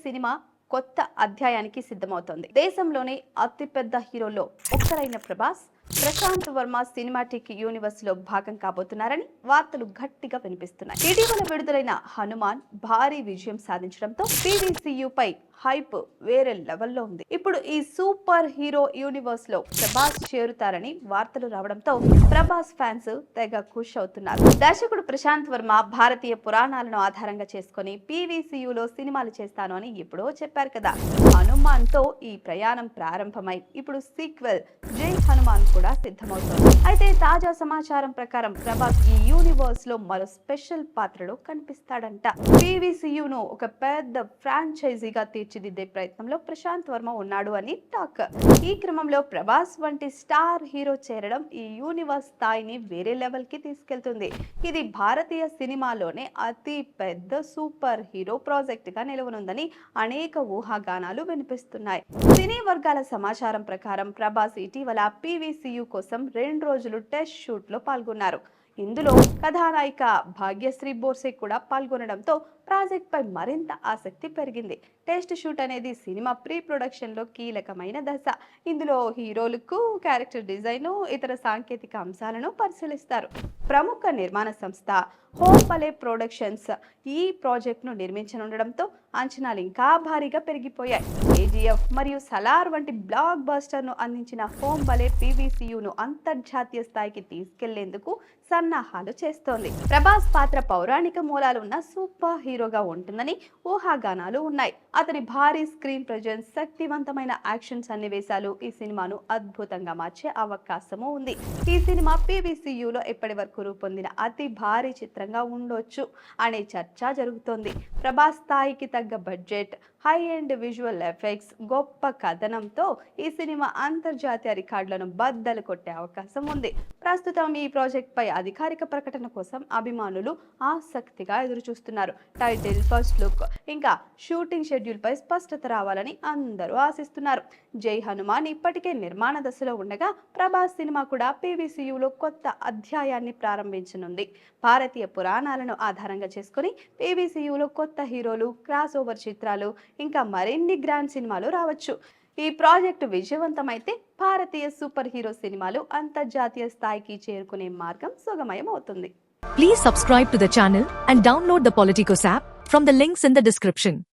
Cinema కొత్త అధ్యాయానికి సిద్ధమవుతోంది. దేశంలోనే అతిపెద్ద హీరోల్లో ఒక్కరైన ప్రభాస్ ప్రశాంత్ వర్మ సినిమాటిక్ యూనివర్స్ లో భాగం కాబోతున్నారని వార్తలు గట్టిగా వినిపిస్తున్నాయి. ఇటీవల విడుదలైన హనుమాన్ భారీ విజయం సాధించడంతో PVCU పై హైప్ వేరే లెవెల్లో ఉంది. ఇప్పుడు ఈ సూపర్ హీరో యూనివర్స్ లో ప్రభాస్ చేరుతారని వార్తలు రావడంతో ప్రభాస్ ఫ్యాన్స్ తెగ ఖుష్ అవుతున్నారు. దర్శకుడు ప్రశాంత్ వర్మ భారతీయ పురాణాలను ఆధారంగా చేసుకుని PVCU లో సినిమాలు చేస్తాను అని ఎప్పుడో చెప్పారు కదా. హనుమాన్ తో ఈ ప్రయాణం ప్రారంభమై ఇప్పుడు సీక్వెల్ జై హనుమాన్ కూడా సిద్ధమవుతోంది. అయితే తాజా సమాచారం ప్రకారం ప్రభాస్ ఈ యూనివర్స్ లో మరో స్పెషల్ పాత్రలో కనిపిస్తాడంట. PVCU ను ఒక పెద్ద ఫ్రాంచైజీగా తీర్చిదిద్దే ప్రయత్నంలో ప్రశాంత్ వర్మ ఉన్నాడు అని టాక్. ఈ క్రమంలో ప్రభాస్ వంటి స్టార్ హీరో చేరడం ఈ యూనివర్స్ స్థాయిని వేరే లెవెల్ కి తీసుకెళ్తుంది. ఇది భారతీయ సినిమాలోనే అతి పెద్ద సూపర్ హీరో ప్రాజెక్ట్ గా నిలవనుందని అనేక ఊహాగానాలు వినిపిస్తున్నాయి. సినీ వర్గాల సమాచారం ప్రకారం ప్రభాస్ ఇటీవల PVCU కోసం 2 రోజులు టెస్ట్ షూట్ లో పాల్గొన్నారు. ఇందులో కథానాయిక భాగ్యశ్రీ బోర్సే కూడా పాల్గొనడంతో ప్రాజెక్ట్ పై మరింత ఆసక్తి పెరిగింది. టెస్ట్ షూట్ అనేది సినిమా ప్రీ ప్రొడక్షన్ లో కీలకమైన దశ. ఇందులో హీరోలకు క్యారెక్టర్ డిజైన్, ఇతర సాంకేతిక అంశాలను పరిశీలిస్తారు. ప్రముఖ నిర్మాణ సంస్థ హోమ్ బలే ప్రొడక్షన్స్ ఈ ప్రాజెక్ట్ ను నిర్మించనుండడంతో అంచనాలు ఇంకా భారీగా పెరిగిపోయాయి. KGF మరియు సలార్ వంటి బ్లాక్ బస్టర్ ను అందించిన హోమ్ బలే PVCU ను అంతర్జాతీయ స్థాయికి తీసుకెళ్లేందుకు సన్నాహాలు చేస్తోంది. ప్రభాస్ పాత్ర పౌరాణిక మూలాలు ఉన్న సూపర్ హీరోగా ఉంటుందని ఊహాగానాలు ఉన్నాయి. అతని భారీ స్క్రీన్ ప్రెజెన్స్, శక్తివంతమైన యాక్షన్ సన్నివేశాలు ఈ సినిమాను అద్భుతంగా మార్చే అవకాశము ఉంది. ఈ సినిమా PVCU లో ఇప్పటి వరకు రూపొందిన అతి భారీ చిత్రంగా ఉండొచ్చు అనే చర్చ జరుగుతోంది. ప్రభాస్ స్థాయికి తగ్గ budget, high end visual effects, గొప్ప కథనంతో ఈ సినిమా అంతర్జాతీయ రికార్డులను బద్దలు కొట్టే అవకాశం ఉంది. ప్రస్తుతం ఈ ప్రాజెక్ట్ పై అధికారిక ప్రకటన కోసం అభిమానులు ఆసక్తిగా ఎదురుచూస్తున్నారు. టైటిల్, ఫస్ట్ లుక్ ఇంకా షూటింగ్ షెడ్యూల్ పై స్పష్టత రావాలని అందరూ ఆశిస్తున్నారు. జై హనుమాన్ ఇప్పటికే నిర్మాణ దశలో ఉండగా ప్రభాస్ సినిమా కూడా PVCU లో కొత్త అధ్యాయాన్ని ప్రారంభించనుంది. భారతీయ పురాణాలను ఆధారంగా చేసుకుని PVCU లో కొత్త హీరోలు, క్రాస్ ఓవర్ చిత్రాలు ఇంకా మరిన్ని గ్రాండ్ సినిమాలు రావచ్చు. ఈ ప్రాజెక్టు విజయవంతమైతే భారతీయ సూపర్ హీరో సినిమాలు అంతర్జాతీయ స్థాయికి చేరుకునే మార్గం సుగమయం అవుతుంది. Please subscribe to the channel and download the Politicos app from the links in the description.